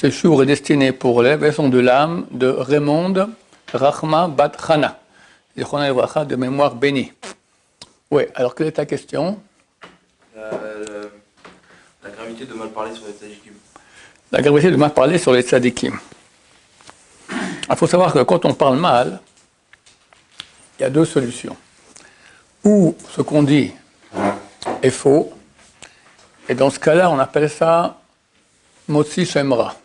Ce shiur est destiné pour l'élévation de l'âme de Raymond Rahma Bat Chana, de mémoire bénie. Oui, alors quelle est ta question? La gravité de mal parler sur les tzadikim. La gravité de mal parler sur les tzadikim. Il faut savoir que quand on parle mal, il y a deux solutions. Ou ce qu'on dit est faux, et dans ce cas-là, on appelle ça Motzi Shemra.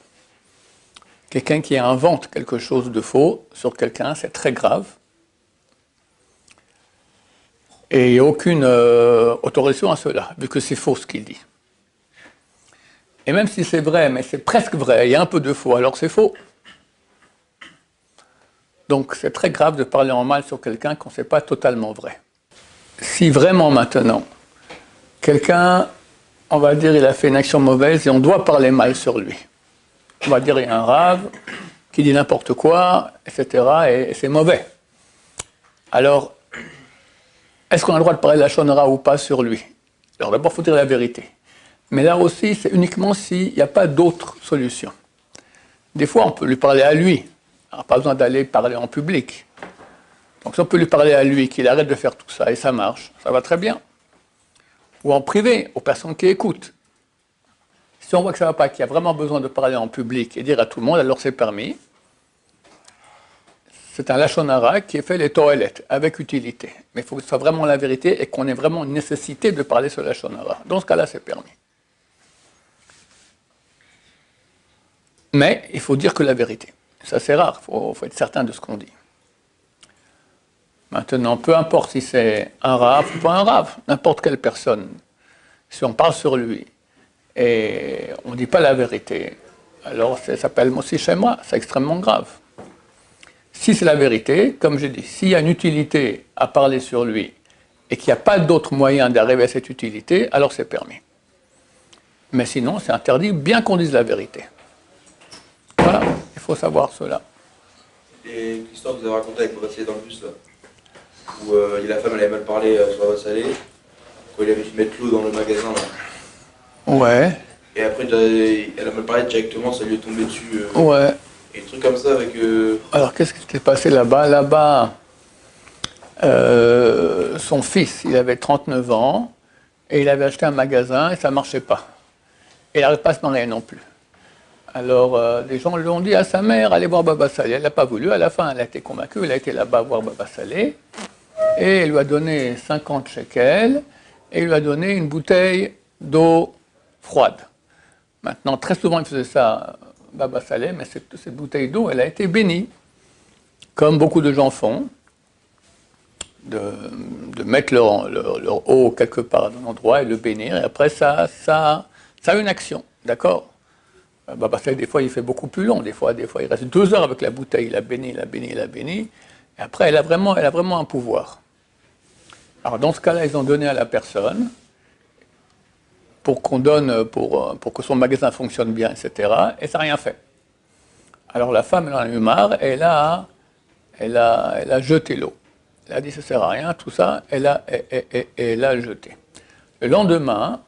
Quelqu'un qui invente quelque chose de faux sur quelqu'un, c'est très grave. Et il n'y a aucune autorisation à cela, vu que c'est faux ce qu'il dit. Et même si c'est vrai, mais c'est presque vrai, il y a un peu de faux, alors c'est faux. Donc c'est très grave de parler en mal sur quelqu'un quand ce n'est pas totalement vrai. Si vraiment maintenant, quelqu'un, on va dire, il a fait une action mauvaise et on doit parler mal sur lui. On va dire, il y a un rave qui dit n'importe quoi, etc., et c'est mauvais. Alors, est-ce qu'on a le droit de parler de la shonara ou pas sur lui? Alors d'abord, il faut dire la vérité. Mais là aussi, c'est uniquement s'il n'y a pas d'autre solution. Des fois, on peut lui parler à lui. Alors, pas besoin d'aller parler en public. Donc si on peut lui parler à lui, qu'il arrête de faire tout ça, et ça marche, ça va très bien. Ou en privé, aux personnes qui écoutent. Si on voit que ça ne va pas, qu'il y a vraiment besoin de parler en public et dire à tout le monde, alors c'est permis. C'est un lashon hara qui est fait les toilettes, avec utilité. Mais il faut que ce soit vraiment la vérité et qu'on ait vraiment une nécessité de parler sur lashon hara. Dans ce cas-là, c'est permis. Mais il faut dire que la vérité. Ça, c'est rare, il faut être certain de ce qu'on dit. Maintenant, peu importe si c'est un rave ou pas un rave, n'importe quelle personne, si on parle sur lui et on ne dit pas la vérité, alors ça s'appelle Motzi Shemra, c'est extrêmement grave. Si c'est la vérité, comme j'ai dit, s'il y a une utilité à parler sur lui et qu'il n'y a pas d'autre moyen d'arriver à cette utilité, alors c'est permis. Mais sinon, c'est interdit, bien qu'on dise la vérité. Voilà, il faut savoir cela. Et l'histoire que vous avez racontée avec Baba Salé dans le bus, là, où la femme elle avait mal parlé sur Baba Salé, quand il avait dû mettre l'eau dans le magasin. Là. Ouais. Et après, elle a mal parlé directement, ça lui est tombé dessus. Ouais. Et des trucs comme ça avec. Alors, qu'est-ce qui s'est passé là-bas? Là-bas, son fils, il avait 39 ans, et il avait acheté un magasin, et ça ne marchait pas. Et il n'arrivait pas à se marier non plus. Alors, les gens lui ont dit à sa mère, allez voir Baba Salé. Elle n'a pas voulu. À la fin, elle a été convaincue. Elle a été là-bas voir Baba Salé. Et elle lui a donné 50 shekels. Et il lui a donné une bouteille d'eau froide. Maintenant, très souvent, il faisait ça, Baba Salé, mais cette bouteille d'eau, elle a été bénie. Comme beaucoup de gens font, de mettre leur eau quelque part à un endroit et le bénir. Et après, ça a une action. D'accord? Baba Salé, des fois, il fait beaucoup plus long. Des fois, il reste 2 heures avec la bouteille. Il a béni. Et après, elle a vraiment un pouvoir. Alors, dans ce cas-là, ils ont donné à la personne pour qu'on donne, pour que son magasin fonctionne bien, etc. Et ça n'a rien fait. Alors, la femme, elle en a eu marre. Et elle a jeté l'eau. Elle a dit, ça ne sert à rien, tout ça. Elle a jeté. Le lendemain,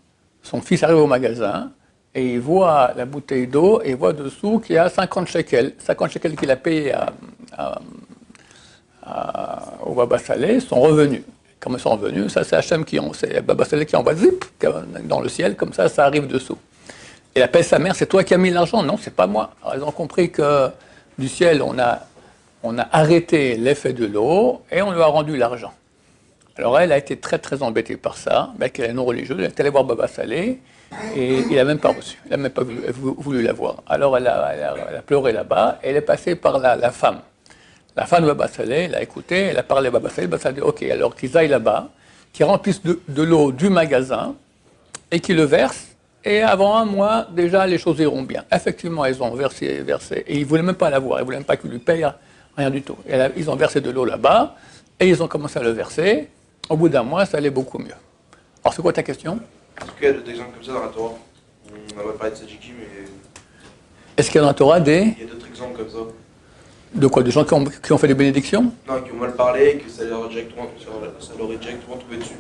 son fils arrive au magasin. Et il voit la bouteille d'eau et il voit dessous qu'il y a 50 shekels. 50 shekels qu'il a payé au Baba Salé sont revenus. Comme ils sont revenus, ça c'est Hachem c'est Baba Salé qui envoie zip dans le ciel, comme ça arrive dessous. Il appelle sa mère, c'est toi qui as mis l'argent? Non, c'est pas moi. Alors ils ont compris que du ciel, on a arrêté l'effet de l'eau et on lui a rendu l'argent. Alors elle a été très très embêtée par ça, mais qu'elle est non religieuse, elle est allée voir Baba Salé. Et il n'a même pas reçu, il n'a même pas voulu la voir. Alors elle a pleuré là-bas, et elle est passée par la femme. La femme de Baba Salé, elle a écouté, elle a parlé à Baba Salé, Baba Salé a dit, ok, alors qu'ils aillent là-bas, qu'ils remplissent de l'eau du magasin, et qu'ils le versent, et avant un mois, déjà, les choses iront bien. Effectivement, ils ont versé, et ils ne voulaient même pas la voir, ils ne voulaient même pas qu'il lui paye rien du tout. Et ils ont versé de l'eau là-bas, et ils ont commencé à le verser. Au bout d'un mois, ça allait beaucoup mieux. Alors, c'est quoi ta question? Est-ce qu'il y a d'autres exemples comme ça dans la Torah? On n'a pas parlé de tzadikim, mais. Est-ce qu'il y a dans la Torah Il y a d'autres exemples comme ça. De quoi? Des gens qui ont fait des bénédictions? Non, qui ont mal parlé et que ça leur est directement tombé dessus.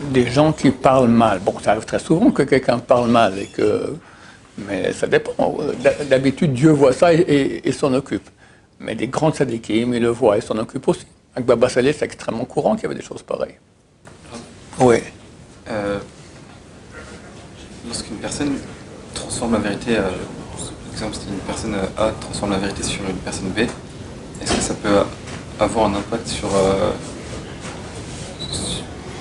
Des gens qui parlent mal. Bon, ça arrive très souvent que quelqu'un parle mal et que Mais ça dépend. D'habitude, Dieu voit ça et s'en occupe. Mais des grands tzadikim, ils le voient et s'en occupent aussi. Avec Baba Saleh, c'est extrêmement courant qu'il y avait des choses pareilles. Oui. Lorsqu'une personne transforme la vérité, par exemple, si une personne A transforme la vérité sur une personne B, est-ce que ça peut avoir un impact sur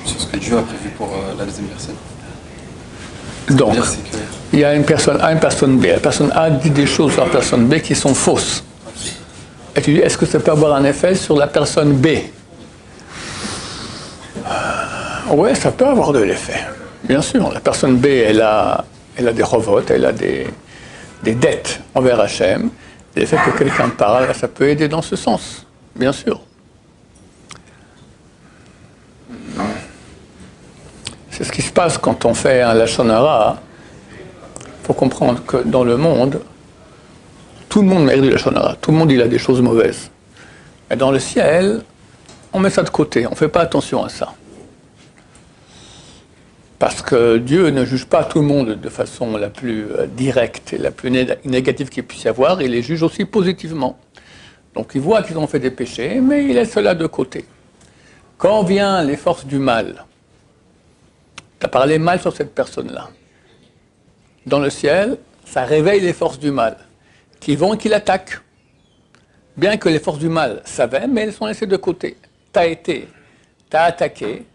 ce que Dieu a prévu pour la deuxième personne? Donc, il y a une personne A et une personne B. La personne A dit des choses sur la personne B qui sont fausses. Et tu dis, est-ce que ça peut avoir un effet sur la personne B? Oui, ça peut avoir de l'effet. Bien sûr, la personne B, elle a des chovotes, elle a des dettes envers Hachem. Et le fait que quelqu'un parle, ça peut aider dans ce sens, bien sûr. C'est ce qui se passe quand on fait un Lachon Hara. Il faut comprendre que dans le monde, tout le monde mérite du Lachon Hara. Tout le monde, il a des choses mauvaises. Mais dans le ciel, on met ça de côté. On ne fait pas attention à ça. Parce que Dieu ne juge pas tout le monde de façon la plus directe et la plus négative qu'il puisse y avoir. Il les juge aussi positivement. Donc il voit qu'ils ont fait des péchés, mais il laisse cela de côté. Quand viennent les forces du mal, tu as parlé mal sur cette personne-là. Dans le ciel, ça réveille les forces du mal, qui vont et qui l'attaquent. Bien que les forces du mal savaient, mais elles sont laissées de côté. Tu as attaqué,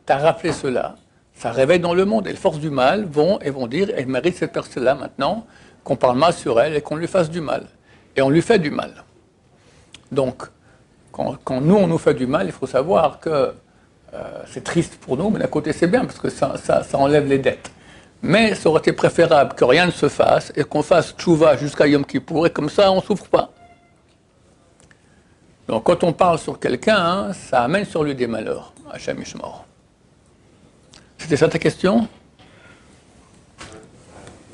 tu as rappelé cela, ça réveille dans le monde. Et les forces du mal vont dire, elle mérite cette personne-là maintenant, qu'on parle mal sur elle et qu'on lui fasse du mal. Et on lui fait du mal. Donc, quand nous, on nous fait du mal, il faut savoir que c'est triste pour nous, mais d'un côté c'est bien, parce que ça enlève les dettes. Mais ça aurait été préférable que rien ne se fasse, et qu'on fasse tchouva jusqu'à Yom Kippour, et comme ça on ne souffre pas. Donc quand on parle sur quelqu'un, ça amène sur lui des malheurs. Hachem Ishmor. C'était ça ta question?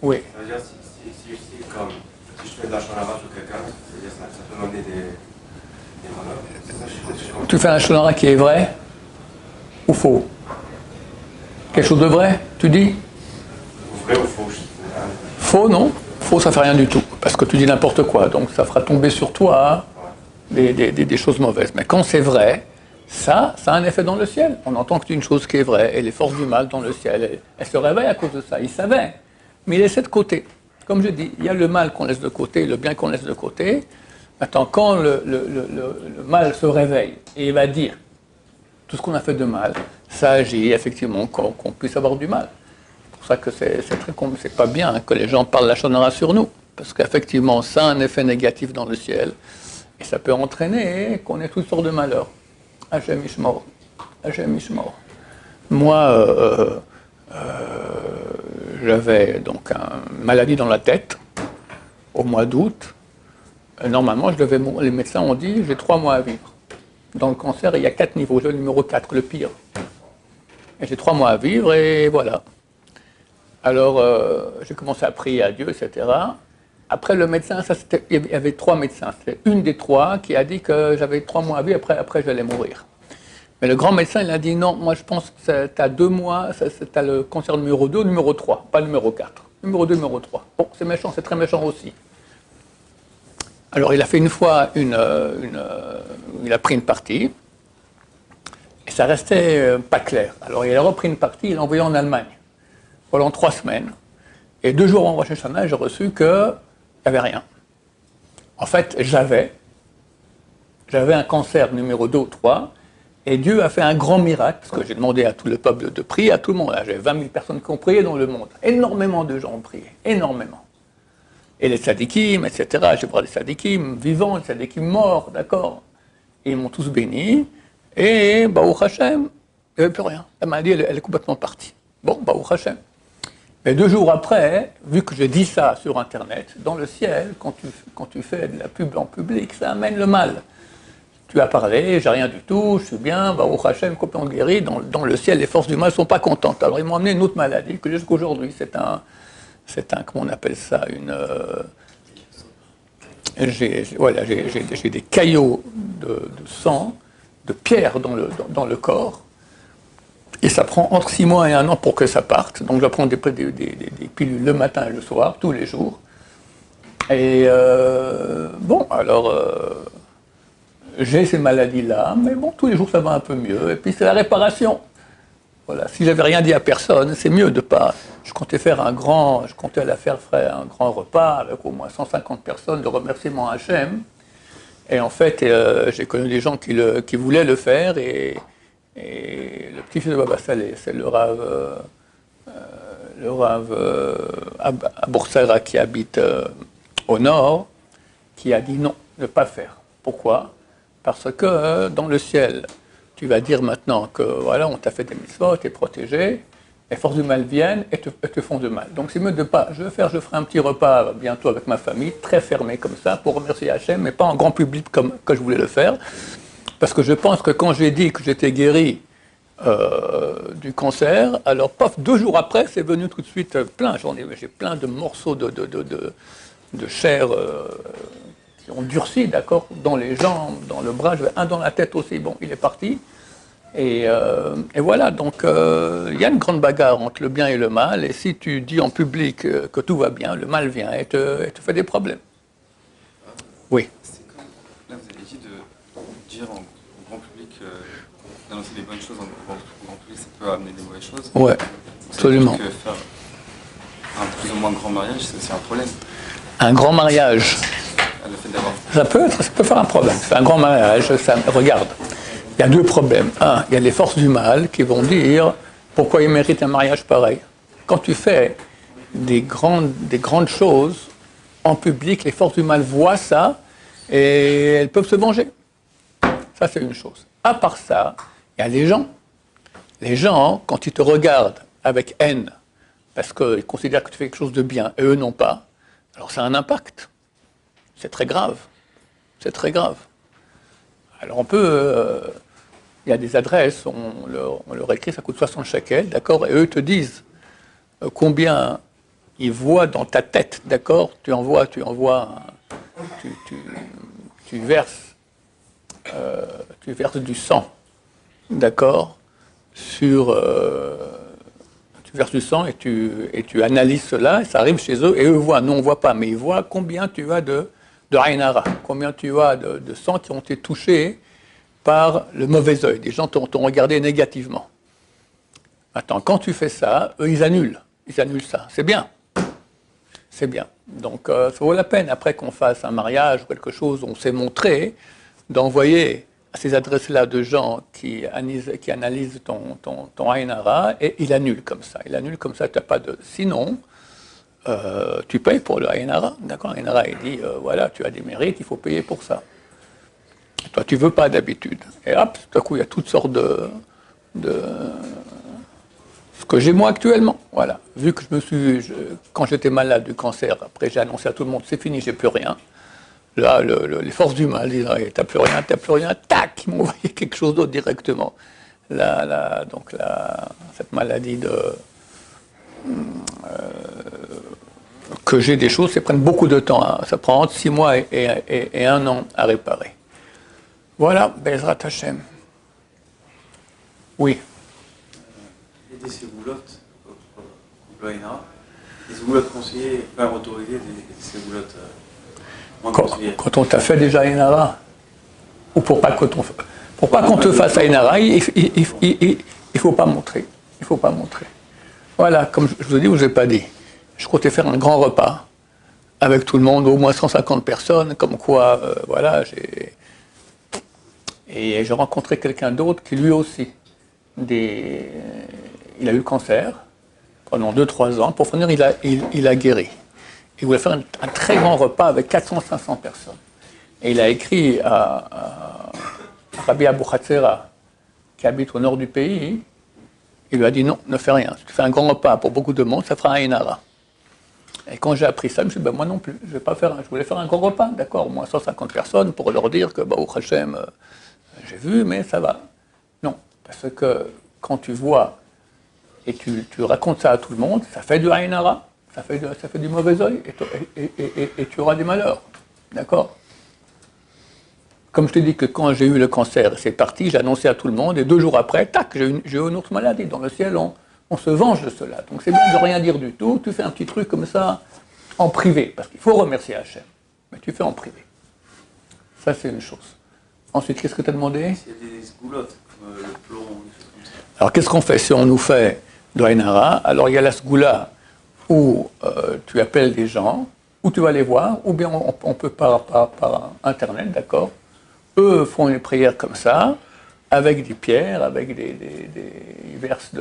Oui. Ça veut dire, si je fais de la shonara sur quelqu'un, ça peut m'amener des malheurs. Tu fais un shonara qui est vrai ou faux? Quelque chose de vrai, tu dis? Vrai ou faux? Faux, non. Faux, ça fait rien du tout, parce que tu dis n'importe quoi, donc ça fera tomber sur toi des choses mauvaises. Mais quand c'est vrai, ça a un effet dans le ciel. On entend que c'est une chose qui est vraie, et les forces du mal dans le ciel, elles se réveillent à cause de ça. Ils savaient, mais ils laissaient de côté. Comme je dis, il y a le mal qu'on laisse de côté, le bien qu'on laisse de côté. Maintenant, quand le mal se réveille, et il va dire tout ce qu'on a fait de mal, ça agit effectivement qu'on puisse avoir du mal. C'est pour ça que c'est pas bien que les gens parlent la shonara sur nous, parce qu'effectivement, ça a un effet négatif dans le ciel, et ça peut entraîner qu'on ait toutes sortes de malheurs. Hachem Ishmor. Hachem Ishmor. Moi, j'avais donc une maladie dans la tête au mois d'août. Normalement, les médecins ont dit j'ai 3 mois à vivre. Dans le cancer, il y a 4 niveaux. J'ai le numéro 4, le pire. Et j'ai 3 mois à vivre et voilà. Alors, j'ai commencé à prier à Dieu, etc. Après, le médecin, il y avait 3 médecins. C'était une des 3 qui a dit que j'avais 3 mois à vivre, après j'allais mourir. Mais le grand médecin, il a dit non, moi je pense que tu as 2 mois, tu as le cancer numéro 2 ou numéro 3, pas numéro 4. Numéro 2, numéro 3. Bon, c'est méchant, c'est très méchant aussi. Alors, il a fait une fois, il a pris une partie, et ça restait pas clair. Alors, il a repris une partie, il l'a envoyé en Allemagne, pendant 3 semaines. Et 2 jours en Rosh Hashanah, j'ai reçu qu'il n'y avait rien. En fait, j'avais un cancer numéro 2 ou 3, et Dieu a fait un grand miracle, parce que j'ai demandé à tout le peuple de prier, à tout le monde. J'avais 20 000 personnes qui ont prié dans le monde. Énormément de gens ont prié, énormément. Et les tzadikim, etc. J'ai voir les tzadikim vivants, les tzadikim morts, d'accord. Et ils m'ont tous béni. Et Baruch Hashem, il n'y avait plus rien. La maladie, elle est complètement partie. Bon, Baruch Hashem. Mais 2 jours après, vu que je dis ça sur Internet, dans le ciel, quand tu fais de la pub en public, ça amène le mal. Tu as parlé, j'ai rien du tout, je suis bien, Baruch Hashem, complètement guéri. Dans le ciel, les forces du mal ne sont pas contentes. Alors ils m'ont amené une autre maladie que jusqu'à aujourd'hui, c'est un, comment on appelle ça, j'ai des caillots de sang, de pierre dans le corps, Et ça prend entre 6 mois et 1 an pour que ça parte. Donc je prends des pilules le matin et le soir, tous les jours. Et bon, alors j'ai ces maladies-là, mais bon, tous les jours ça va un peu mieux. Et puis c'est la réparation. Voilà. Si j'avais rien dit à personne, c'est mieux de pas. Je comptais aller faire un grand repas avec au moins 150 personnes de remerciement à Hachem. Et en fait, j'ai connu des gens qui voulaient le faire. Et le petit-fils de Baba Saleh, c'est le Rav à Boursera qui habite au nord, qui a dit non, ne pas faire. Pourquoi ? Parce que dans le ciel, tu vas dire maintenant que voilà, on t'a fait des mitzvot, tu es protégé, les forces du mal viennent et te font de mal. Donc c'est mieux de pas. Je ferai un petit repas bientôt avec ma famille, très fermé comme ça, pour remercier Hachem, mais pas en grand public comme que je voulais le faire. Parce que je pense que quand j'ai dit que j'étais guéri du cancer, alors paf, 2 jours après, c'est venu tout de suite plein. J'ai plein de morceaux de chair qui ont durci, d'accord, dans les jambes, dans le bras, j'avais un dans la tête aussi, bon, il est parti. Et voilà, donc il y a une grande bagarre entre le bien et le mal, et si tu dis en public que tout va bien, le mal vient et te fait des problèmes. Oui. Là, vous avez dit de dire au grand public, d'annoncer des bonnes choses au grand public, ça peut amener des mauvaises choses. Ouais, absolument. Que faire un plus ou moins grand mariage, c'est un problème. Un grand mariage, Le fait d'avoir... ça peut faire un problème. C'est un grand mariage, regarde. Il y a 2 problèmes. Un, il y a les forces du mal qui vont dire pourquoi il mérite un mariage pareil. Quand tu fais des grandes choses en public, les forces du mal voient ça et elles peuvent se venger. Ça, c'est une chose. À part ça, il y a les gens. Les gens, quand ils te regardent avec haine, parce qu'ils considèrent que tu fais quelque chose de bien et eux non pas, alors ça a un impact. C'est très grave. C'est très grave. Alors on peut... il y a des adresses, on leur écrit, ça coûte 60 shekels, d'accord, et eux te disent combien ils voient dans ta tête, d'accord, tu verses du sang, d'accord, tu verses du sang et tu analyses cela, et ça arrive chez eux, et eux voient, nous on ne voit pas, mais ils voient combien tu as de Aïn Hara, combien tu as de sang qui ont été touchés par le mauvais œil. Des gens t'ont regardé négativement. Maintenant, quand tu fais ça, eux, ils annulent ça. C'est bien. C'est bien. Donc, ça vaut la peine, après qu'on fasse un mariage ou quelque chose, on s'est montré, d'envoyer à ces adresses-là de gens qui analysent ton Aïn Hara, et ils annulent comme ça. Ils annulent comme ça, tu n'as pas de... Sinon, tu payes pour le Aïn Hara. D'accord, Aïn Hara, il dit, voilà, tu as des mérites, il faut payer pour ça. Toi, tu ne veux pas d'habitude. Et hop, tout à coup, il y a toutes sortes de ce que j'ai moi actuellement. Voilà. Vu que quand j'étais malade du cancer, après j'ai annoncé à tout le monde, c'est fini, j'ai plus rien. Là, les forces du mal disent, t'as plus rien, tac, ils m'ont envoyé quelque chose d'autre directement. Donc cette maladie que j'ai des choses, ça prend beaucoup de temps. Hein. Ça prend entre 6 mois et 1 an à réparer. Voilà, Bezrat Hashem. Oui. Il y a des ségoulottes, des ségoulottes conseillées, pas autorisées, des ségoulottes moins conseillées. Quand on t'a fait déjà Aïn Hara, ou pour pas qu'on te fasse Aïn Hara, il faut pas montrer. Il faut pas montrer. Voilà, comme je vous ai dit, je vous ai pas dit. Je comptais faire un grand repas avec tout le monde, au moins 150 personnes, comme quoi, voilà, Et j'ai rencontré quelqu'un d'autre qui lui aussi, il a eu le cancer pendant 2-3 ans. Pour finir, il a guéri. Il voulait faire un très grand repas avec 400-500 personnes. Et il a écrit à Rabbi Abou Hatzera, qui habite au nord du pays, il lui a dit non, ne fais rien. Si tu fais un grand repas pour beaucoup de monde, ça fera un Aïn Hara. Et quand j'ai appris ça, je me suis dit, moi non plus, je voulais faire un grand repas, d'accord, au moins 150 personnes, pour leur dire que, au Hachem, j'ai vu, mais ça va. Non, parce que quand tu vois et tu racontes ça à tout le monde, ça fait du Aïn Hara, ça fait du mauvais œil, et tu auras des malheurs. D'accord ? Comme je te dis que quand j'ai eu le cancer, c'est parti, j'ai annoncé à tout le monde, et 2 jours après, tac, j'ai eu une autre maladie. Dans le ciel, on se venge de cela. Donc c'est bien de rien dire du tout, tu fais un petit truc comme ça, en privé, parce qu'il faut remercier Hachem. Mais tu fais en privé. Ça, c'est une chose. Ensuite, qu'est-ce que tu as demandé? S'il y a des sgoulottes, comme le plomb, des choses comme ça. Alors, qu'est-ce qu'on fait? Si on nous fait de Aïn Hara, alors il y a la sgoula où tu appelles des gens, où tu vas les voir, ou bien on peut par Internet, d'accord? Eux font une prière comme ça, avec des pierres, avec ils versent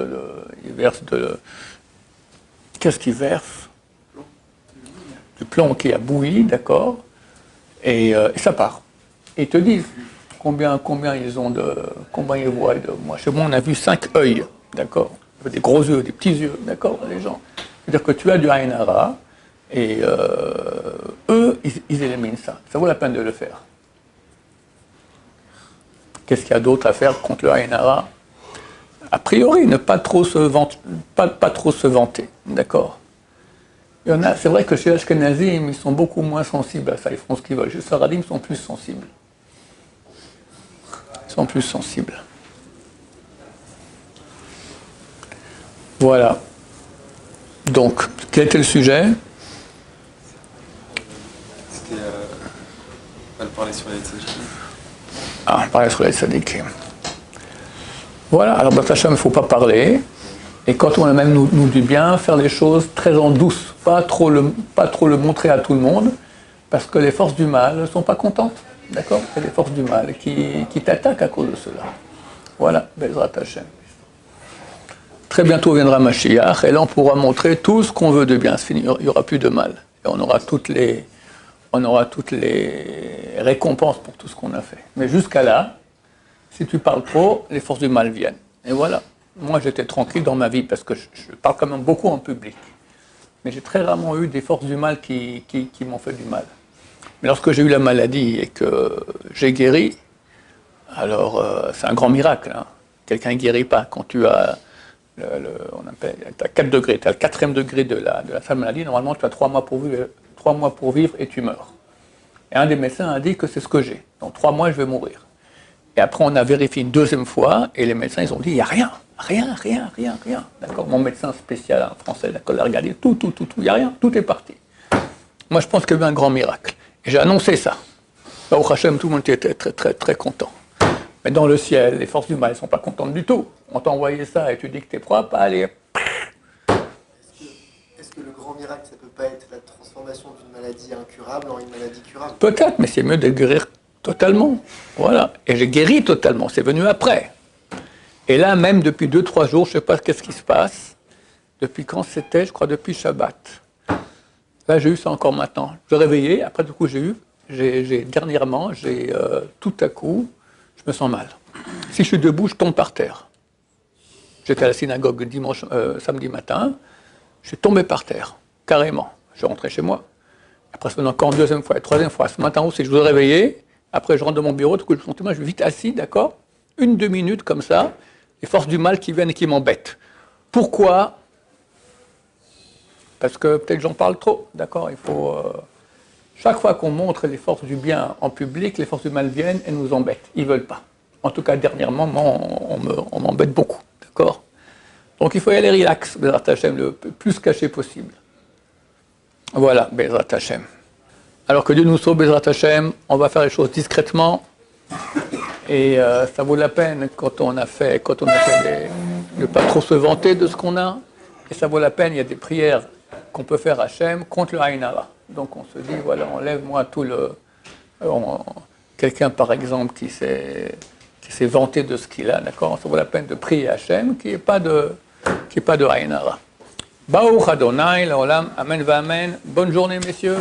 qu'est-ce qu'ils versent? Du plomb qui a bouilli, d'accord? Et ça part. Et ils te disent combien ils voient de moi. Chez moi, on a vu 5 œils, d'accord? Des gros yeux, des petits yeux, d'accord, les gens. C'est-à-dire que tu as du Aïn Hara, et eux, ils éliminent ça. Ça vaut la peine de le faire. Qu'est-ce qu'il y a d'autre à faire contre le Aïn Hara? A priori, ne pas trop se vanter, d'accord? Il y en a, c'est vrai que chez Ashkenazim, ils sont beaucoup moins sensibles à ça, ils font ce qu'ils veulent. Chez Saradim, ils sont plus sensibles. Ils sont plus sensibles. Voilà. Donc, quel était le sujet? C'était elle parlait sur les tzadikim. Ah, on parlait sur les tzadikim. Voilà, alors dans Hachem, il ne faut pas parler. Et quand on a même nous dit bien, faire les choses très en douce, pas trop le montrer à tout le monde, parce que les forces du mal ne sont pas contentes. D'accord? C'est les forces du mal qui t'attaquent à cause de cela. Voilà, Bezrat Hachem. Très bientôt viendra Mashiach, et là on pourra montrer tout ce qu'on veut de bien. Il n'y aura plus de mal. Et on aura toutes les récompenses pour tout ce qu'on a fait. Mais jusqu'à là, si tu parles trop, les forces du mal viennent. Et voilà. Moi, j'étais tranquille dans ma vie, parce que je parle quand même beaucoup en public. Mais j'ai très rarement eu des forces du mal qui m'ont fait du mal. Mais lorsque j'ai eu la maladie et que j'ai guéri, alors c'est un grand miracle. Hein. Quelqu'un ne guérit pas. Quand tu as, on appelle, tu as 4 degrés, tu as le 4e degré de la maladie, normalement tu as 3 mois pour vivre et tu meurs. Et un des médecins a dit que c'est ce que j'ai. Dans 3 mois, je vais mourir. Et après, on a vérifié une 2e fois, et les médecins, ils ont dit, il n'y a rien. Rien. D'accord? Mon médecin spécial en français, d'accord, il a regardé tout, il n'y a rien, tout est parti. Moi, je pense qu'il y a eu un grand miracle. Et j'ai annoncé ça. Au Hachem, tout le monde était très, très, très content. Mais dans le ciel, les forces du mal ne sont pas contentes du tout. On t'a envoyé ça et tu dis que tu es propre, allez. Est-ce que le grand miracle, ça ne peut pas être la transformation d'une maladie incurable en une maladie curable? Peut-être, mais c'est mieux de guérir totalement. Voilà. Et j'ai guéri totalement, c'est venu après. Et là, même depuis 2-3 jours, je ne sais pas qu'est-ce qui se passe. Depuis quand c'était? Je crois depuis Shabbat. Là, j'ai eu ça encore maintenant. Je me réveillais, après du coup, dernièrement, tout à coup, je me sens mal. Si je suis debout, je tombe par terre. J'étais à la synagogue samedi matin, je suis tombé par terre, carrément. Je suis rentré chez moi. Après, c'est encore une 2e fois, une 3e fois. Ce matin aussi, je me réveillais. Après, je rentre dans mon bureau, tout coup, je suis vite assis, d'accord? 1-2 minutes comme ça, les forces du mal qui viennent et qui m'embêtent. Pourquoi? Parce que peut-être j'en parle trop, d'accord? Il faut... chaque fois qu'on montre les forces du bien en public, les forces du mal viennent et nous embêtent. Ils ne veulent pas. En tout cas, dernièrement, on m'embête beaucoup, d'accord? Donc il faut y aller relax, Bezrat Hachem, le plus caché possible. Voilà, Bezrat Hachem. Alors que Dieu nous sauve, Bezrat Hachem, on va faire les choses discrètement. Et ça vaut la peine quand on a fait de ne pas trop se vanter de ce qu'on a. Et ça vaut la peine, il y a des prières qu'on peut faire à Hachem contre le Aïn Hara. Donc on se dit, voilà, enlève-moi tout le... quelqu'un par exemple qui s'est vanté de ce qu'il a, d'accord? Ça vaut la peine de prier à Hachem, qu'il n'y ait pas de Aïn Hara. Baruch Adonai, l'olam, amen va amen. Bonne journée messieurs.